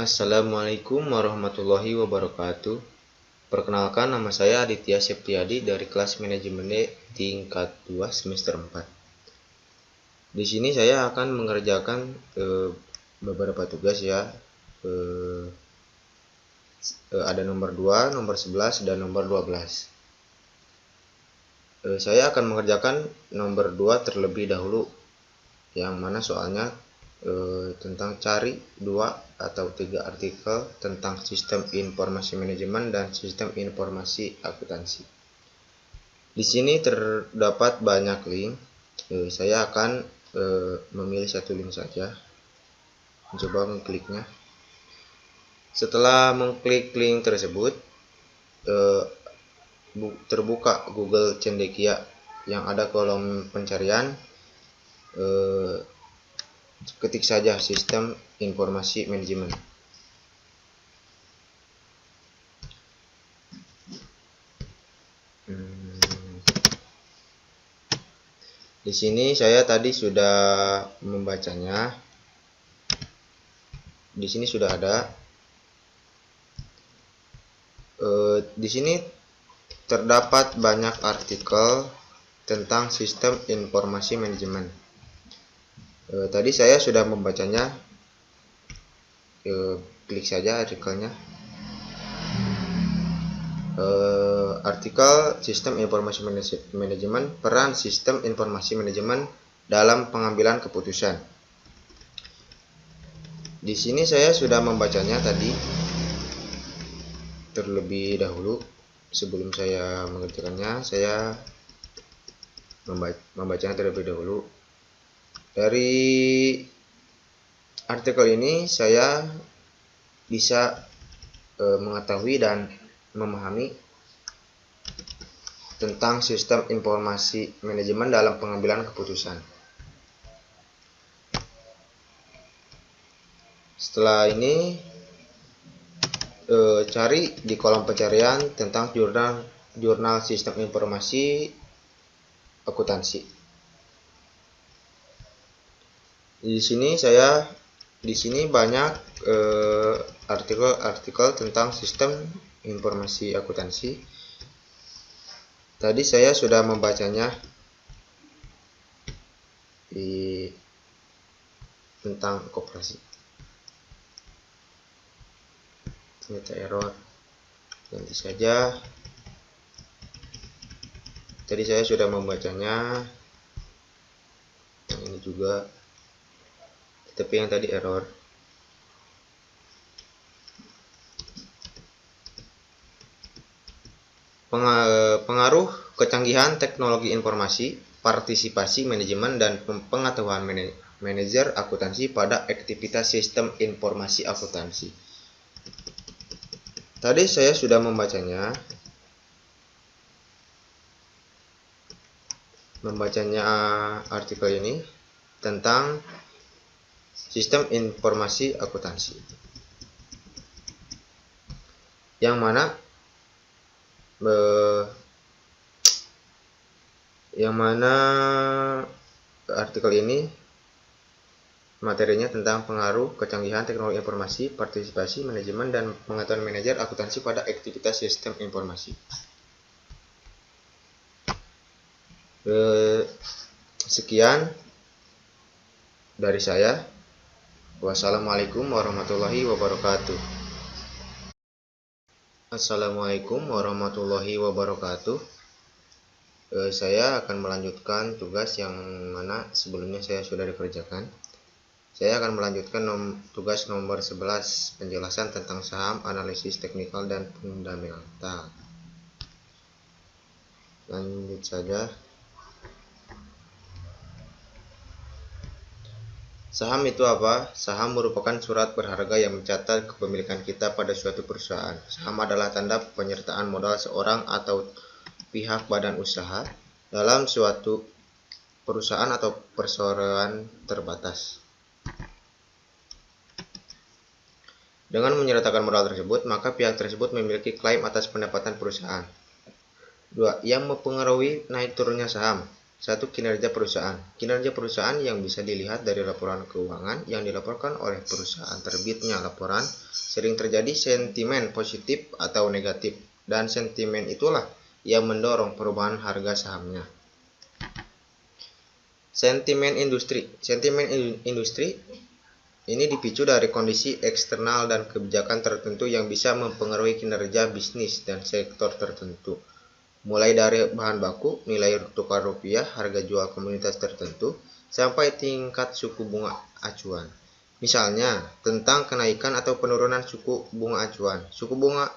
Assalamualaikum warahmatullahi wabarakatuh. Perkenalkan, nama saya Aditya Septiadi dari kelas manajemen D tingkat 2 semester 4. Di sini saya akan mengerjakan beberapa tugas ya. Ada nomor 2, nomor 11 dan nomor 12. Saya akan mengerjakan nomor 2 terlebih dahulu, yang mana soalnya tentang cari 2 atau 3 artikel tentang sistem informasi manajemen dan sistem informasi akuntansi. Di sini terdapat banyak link. Saya akan memilih satu link saja. Coba mengkliknya. Setelah mengklik link tersebut, terbuka Google Cendekia yang ada kolom pencarian. Ketik saja sistem informasi manajemen. Di sini saya tadi sudah membacanya. Di sini sudah ada. Di sini terdapat banyak artikel tentang sistem informasi manajemen. Tadi saya sudah membacanya. Klik saja artikelnya. Artikel sistem informasi manajemen, peran sistem informasi manajemen dalam pengambilan keputusan. Di sini saya sudah membacanya tadi terlebih dahulu. Sebelum saya mengerjakannya, saya membacanya terlebih dahulu. Dari artikel ini saya bisa mengetahui dan memahami tentang sistem informasi manajemen dalam pengambilan keputusan. Setelah ini cari di kolom pencarian tentang jurnal sistem informasi akuntansi. Di sini banyak artikel tentang sistem informasi akuntansi. Tadi saya sudah membacanya tentang koperasi. Ternyata error. Ganti saja. Tadi saya sudah membacanya. Yang ini juga. Tapi yang tadi error. Pengaruh kecanggihan teknologi informasi, partisipasi manajemen dan pengetahuan manajer akuntansi pada aktivitas sistem informasi akuntansi. Tadi saya sudah membacanya artikel ini tentang sistem informasi akuntansi, yang mana artikel ini materinya tentang pengaruh kecanggihan teknologi informasi, partisipasi manajemen dan pengetahuan manajer akuntansi pada aktivitas sistem informasi. Sekian dari saya. Wassalamualaikum warahmatullahi wabarakatuh. Assalamualaikum warahmatullahi wabarakatuh. Saya akan melanjutkan tugas yang mana sebelumnya saya sudah dikerjakan. Saya akan melanjutkan tugas nomor 11, penjelasan tentang saham, analisis teknikal dan fundamental. Lanjut saja. Saham itu apa? Saham merupakan surat berharga yang mencatat kepemilikan kita pada suatu perusahaan. Saham adalah tanda penyertaan modal seorang atau pihak badan usaha dalam suatu perusahaan atau perseroan terbatas. Dengan menyertakan modal tersebut, maka pihak tersebut memiliki klaim atas pendapatan perusahaan. 2. Yang mempengaruhi naik turunnya saham. Satu, kinerja perusahaan. Kinerja perusahaan yang bisa dilihat dari laporan keuangan yang dilaporkan oleh perusahaan. Terbitnya laporan sering terjadi sentimen positif atau negatif, dan sentimen itulah yang mendorong perubahan harga sahamnya. Sentimen industri. Sentimen industri ini dipicu dari kondisi eksternal dan kebijakan tertentu yang bisa mempengaruhi kinerja bisnis dan sektor tertentu. Mulai dari bahan baku, nilai tukar rupiah, harga jual komoditas tertentu, sampai tingkat suku bunga acuan. Misalnya, tentang kenaikan atau penurunan suku bunga acuan. Suku bunga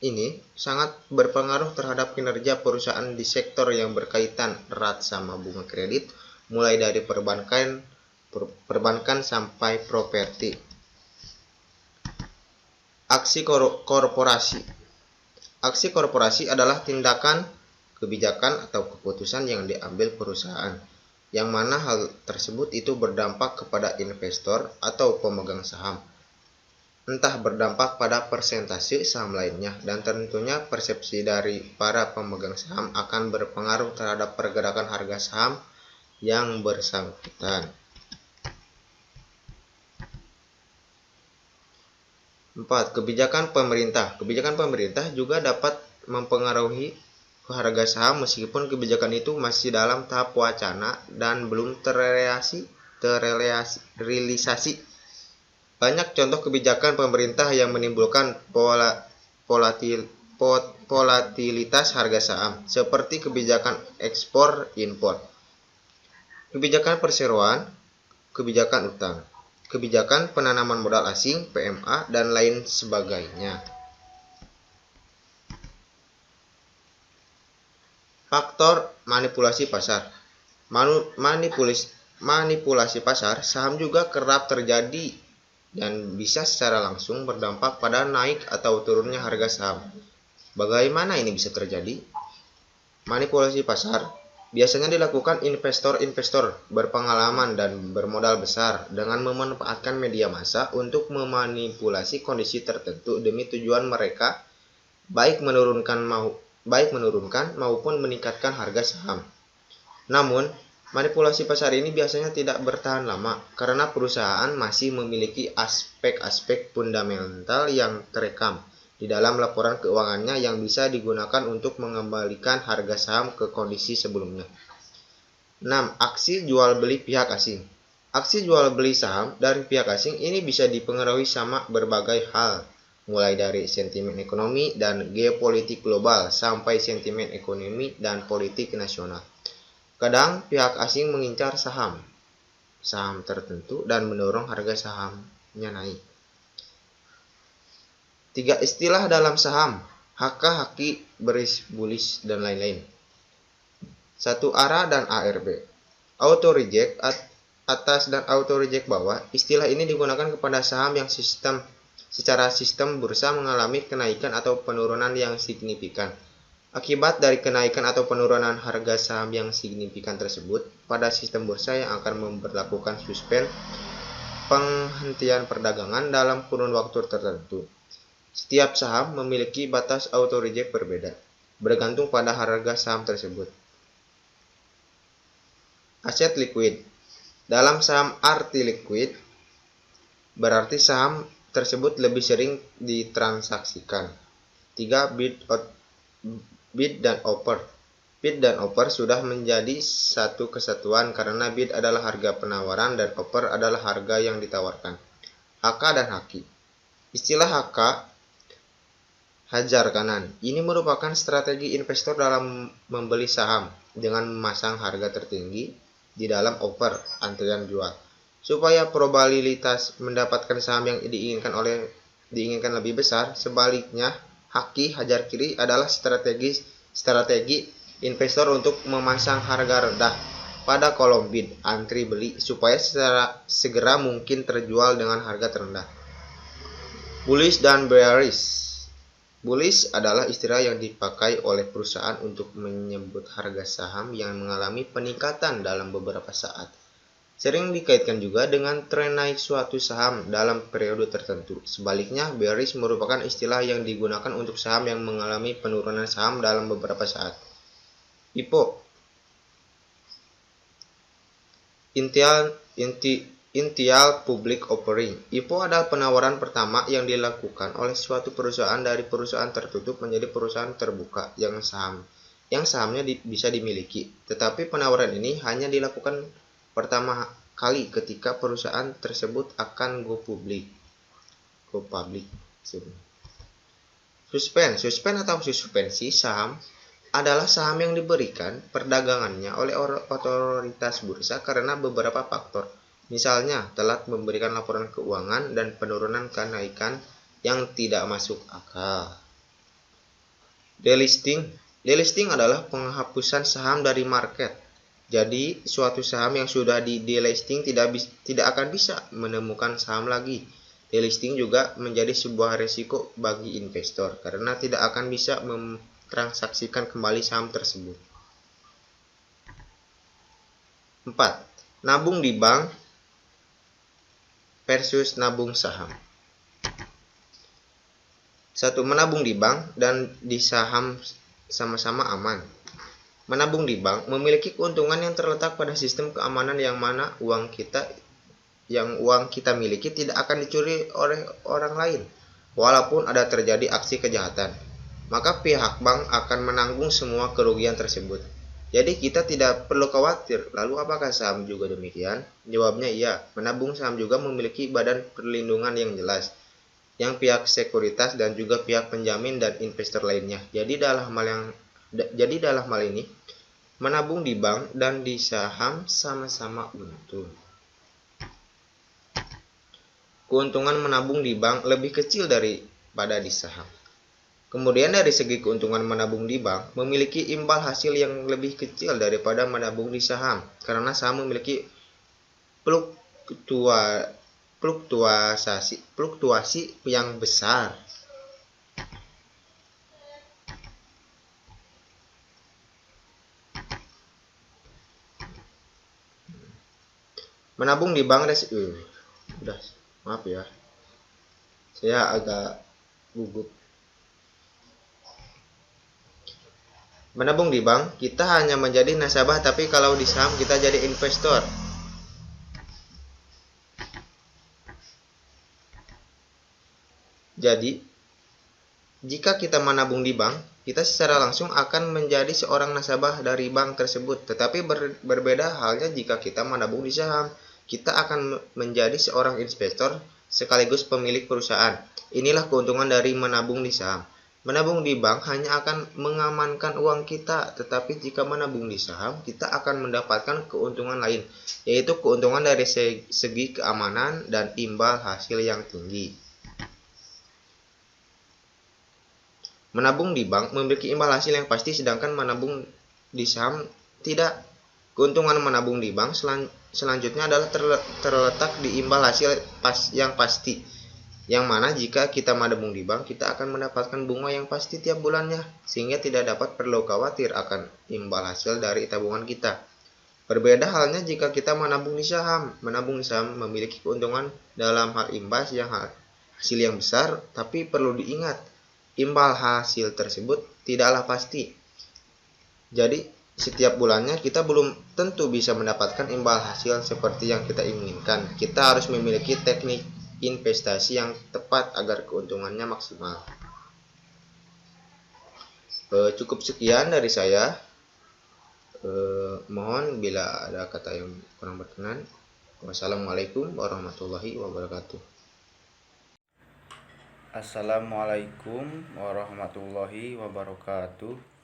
ini sangat berpengaruh terhadap kinerja perusahaan di sektor yang berkaitan erat sama bunga kredit, mulai dari perbankan sampai properti. Aksi korporasi. Aksi korporasi adalah tindakan, kebijakan, atau keputusan yang diambil perusahaan, yang mana hal tersebut itu berdampak kepada investor atau pemegang saham. Entah berdampak pada persentase saham lainnya, dan tentunya persepsi dari para pemegang saham akan berpengaruh terhadap pergerakan harga saham yang bersangkutan. 4. Kebijakan pemerintah. Kebijakan pemerintah juga dapat mempengaruhi harga saham meskipun kebijakan itu masih dalam tahap wacana dan belum terrealisasi. Banyak contoh kebijakan pemerintah yang menimbulkan volatilitas harga saham, seperti kebijakan ekspor-impor, kebijakan perseroan, kebijakan utang, kebijakan penanaman modal asing (PMA), dan lain sebagainya. Faktor manipulasi pasar. Manipulasi pasar saham juga kerap terjadi dan bisa secara langsung berdampak pada naik atau turunnya harga saham. Bagaimana ini bisa terjadi? Manipulasi pasar biasanya dilakukan investor-investor berpengalaman dan bermodal besar dengan memanfaatkan media massa untuk memanipulasi kondisi tertentu demi tujuan mereka, baik menurunkan maupun meningkatkan harga saham. Namun, manipulasi pasar ini biasanya tidak bertahan lama karena perusahaan masih memiliki aspek-aspek fundamental yang terekam di dalam laporan keuangannya yang bisa digunakan untuk mengembalikan harga saham ke kondisi sebelumnya. 6. Aksi jual beli pihak asing. Aksi jual beli saham dari pihak asing ini bisa dipengaruhi sama berbagai hal, mulai dari sentimen ekonomi dan geopolitik global sampai sentimen ekonomi dan politik nasional. Kadang pihak asing mengincar saham tertentu dan mendorong harga sahamnya naik. 3. Istilah dalam saham, haka, haki, bearish, bullish, dan lain-lain. 1. ARA dan ARB. Auto reject atas dan auto reject bawah. Istilah ini digunakan kepada saham yang secara sistem bursa mengalami kenaikan atau penurunan yang signifikan. Akibat dari kenaikan atau penurunan harga saham yang signifikan tersebut, pada sistem bursa yang akan memberlakukan suspend penghentian perdagangan dalam kurun waktu tertentu. Setiap saham memiliki batas auto reject berbeda, bergantung pada harga saham tersebut. Aset liquid. Dalam saham arti liquid, berarti saham tersebut lebih sering ditransaksikan. 3. Bid dan offer. Bid dan offer sudah menjadi satu kesatuan karena bid adalah harga penawaran dan offer adalah harga yang ditawarkan. HK dan haki. Istilah HK, hajar kanan, ini merupakan strategi investor dalam membeli saham dengan memasang harga tertinggi di dalam offer antrian jual supaya probabilitas mendapatkan saham yang diinginkan lebih besar. Sebaliknya, haki, hajar kiri, adalah strategi investor untuk memasang harga rendah pada kolom bid antri beli supaya segera mungkin terjual dengan harga terendah. Bullish dan bearish. Bullish adalah istilah yang dipakai oleh perusahaan untuk menyebut harga saham yang mengalami peningkatan dalam beberapa saat. Sering dikaitkan juga dengan tren naik suatu saham dalam periode tertentu. Sebaliknya, bearish merupakan istilah yang digunakan untuk saham yang mengalami penurunan saham dalam beberapa saat. IPO. Initial Public Offering. IPO adalah penawaran pertama yang dilakukan oleh suatu perusahaan dari perusahaan tertutup menjadi perusahaan terbuka yang sahamnya bisa dimiliki. Tetapi penawaran ini hanya dilakukan pertama kali ketika perusahaan tersebut akan go public. Suspend atau suspensi saham adalah saham yang diberikan perdagangannya oleh otoritas bursa karena beberapa faktor. Misalnya, telat memberikan laporan keuangan dan penurunan kenaikan yang tidak masuk akal. Delisting. Delisting adalah penghapusan saham dari market. Jadi, suatu saham yang sudah di-delisting tidak akan bisa menemukan saham lagi. Delisting juga menjadi sebuah resiko bagi investor karena tidak akan bisa transaksikan kembali saham tersebut. 4. Nabung di bank versus nabung saham. 1. Menabung di bank dan di saham sama-sama aman. Menabung di bank memiliki keuntungan yang terletak pada sistem keamanan yang mana uang kita miliki tidak akan dicuri oleh orang lain, walaupun ada terjadi aksi kejahatan. Maka pihak bank akan menanggung semua kerugian tersebut. Jadi kita tidak perlu khawatir. Lalu apakah saham juga demikian? Jawabnya iya. Menabung saham juga memiliki badan perlindungan yang jelas, yang pihak sekuritas dan juga pihak penjamin dan investor lainnya. Jadi dalam hal ini, menabung di bank dan di saham sama-sama untung. Keuntungan menabung di bank lebih kecil daripada di saham. Kemudian dari segi keuntungan menabung di bank memiliki imbal hasil yang lebih kecil daripada menabung di saham karena saham memiliki fluktuasi yang besar. Menabung di bank maaf ya, saya agak gugup. Menabung di bank, kita hanya menjadi nasabah, tapi kalau di saham kita jadi investor. Jadi, jika kita menabung di bank, kita secara langsung akan menjadi seorang nasabah dari bank tersebut. Tetapi berbeda halnya jika kita menabung di saham, kita akan menjadi seorang investor sekaligus pemilik perusahaan. Inilah keuntungan dari menabung di saham. Menabung di bank hanya akan mengamankan uang kita, tetapi jika menabung di saham, kita akan mendapatkan keuntungan lain, yaitu keuntungan dari segi keamanan dan imbal hasil yang tinggi. Menabung di bank memiliki imbal hasil yang pasti, sedangkan menabung di saham tidak. Keuntungan menabung di bank selanjutnya adalah terletak di imbal hasil yang pasti, yang mana jika kita menabung di bank, kita akan mendapatkan bunga yang pasti tiap bulannya, sehingga tidak dapat perlu khawatir akan imbal hasil dari tabungan kita. Berbeda halnya jika kita menabung di saham. Menabung di saham memiliki keuntungan dalam hal imbal hasil yang besar, tapi perlu diingat, imbal hasil tersebut tidaklah pasti. Jadi, setiap bulannya kita belum tentu bisa mendapatkan imbal hasil seperti yang kita inginkan. Kita harus memiliki teknik investasi yang tepat agar keuntungannya maksimal. Cukup sekian dari saya. Mohon bila ada kata yang kurang berkenan. Wassalamualaikum warahmatullahi wabarakatuh. Assalamualaikum warahmatullahi wabarakatuh.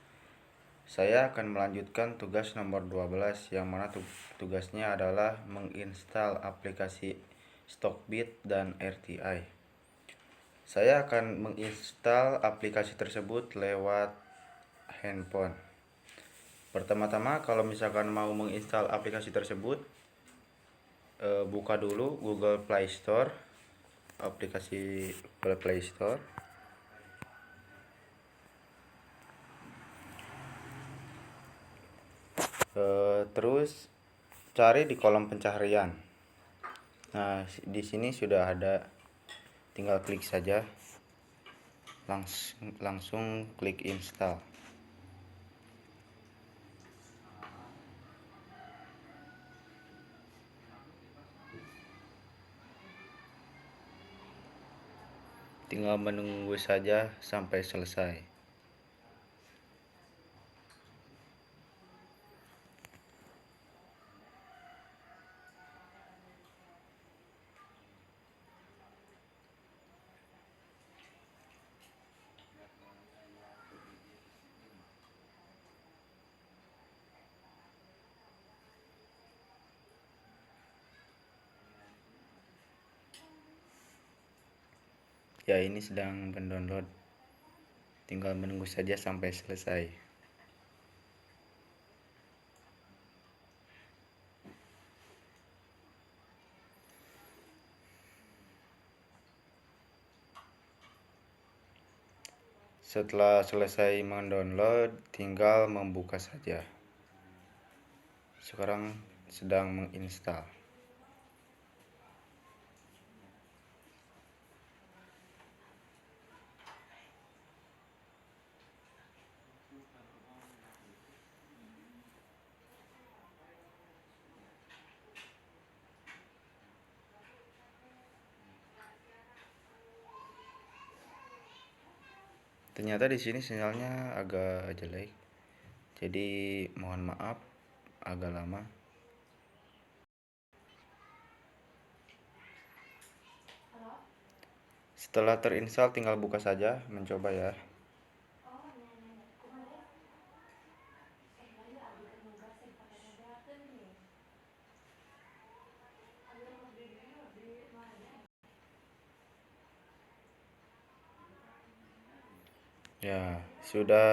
Saya akan melanjutkan tugas nomor 12 yang mana tugasnya adalah menginstal aplikasi Stockbit dan RTI. Saya akan menginstal aplikasi tersebut lewat handphone. Pertama-tama kalau misalkan mau menginstal aplikasi tersebut, buka dulu Google Play Store, aplikasi Google Play Store. Terus cari di kolom pencarian. Nah, di sini sudah ada, tinggal klik saja, langsung klik install. tinggal menunggu saja sampai selesai. Ya, ini sedang mendownload, tinggal menunggu saja sampai selesai. Setelah selesai mendownload, tinggal membuka saja. Sekarang sedang menginstal. Ternyata di sini sinyalnya agak jelek, jadi mohon maaf agak lama. Setelah terinstall, tinggal buka saja, mencoba ya. Ya, sudah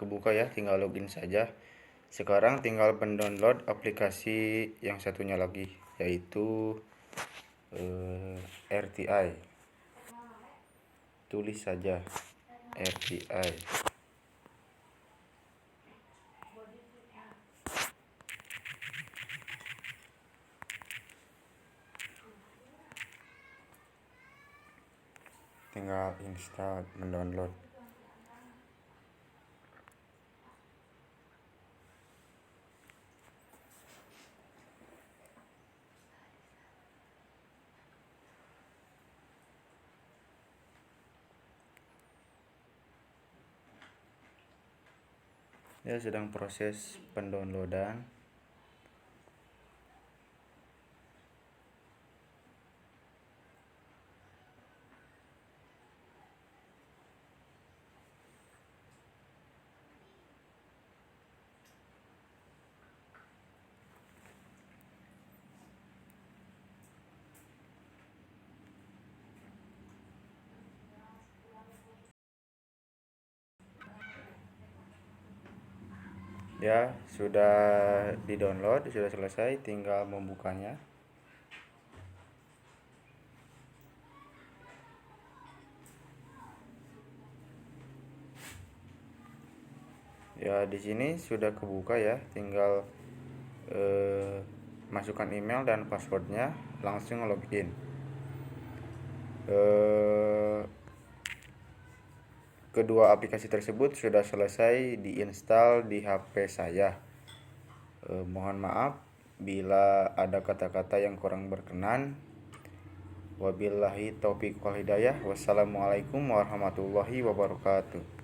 kebuka ya, tinggal login saja. Sekarang tinggal mendownload aplikasi yang satunya lagi, yaitu RTI. Tulis saja RTI. Tinggal install, mendownload. Ya, sedang proses pendownloadan. Ya, sudah di-download, sudah selesai, tinggal membukanya. Ya, di sini sudah kebuka ya, tinggal masukkan email dan passwordnya, langsung login. Kedua aplikasi tersebut sudah selesai diinstal di HP saya. Mohon maaf bila ada kata-kata yang kurang berkenan. Wabillahi taufiq wal hidayah. Wassalamualaikum warahmatullahi wabarakatuh.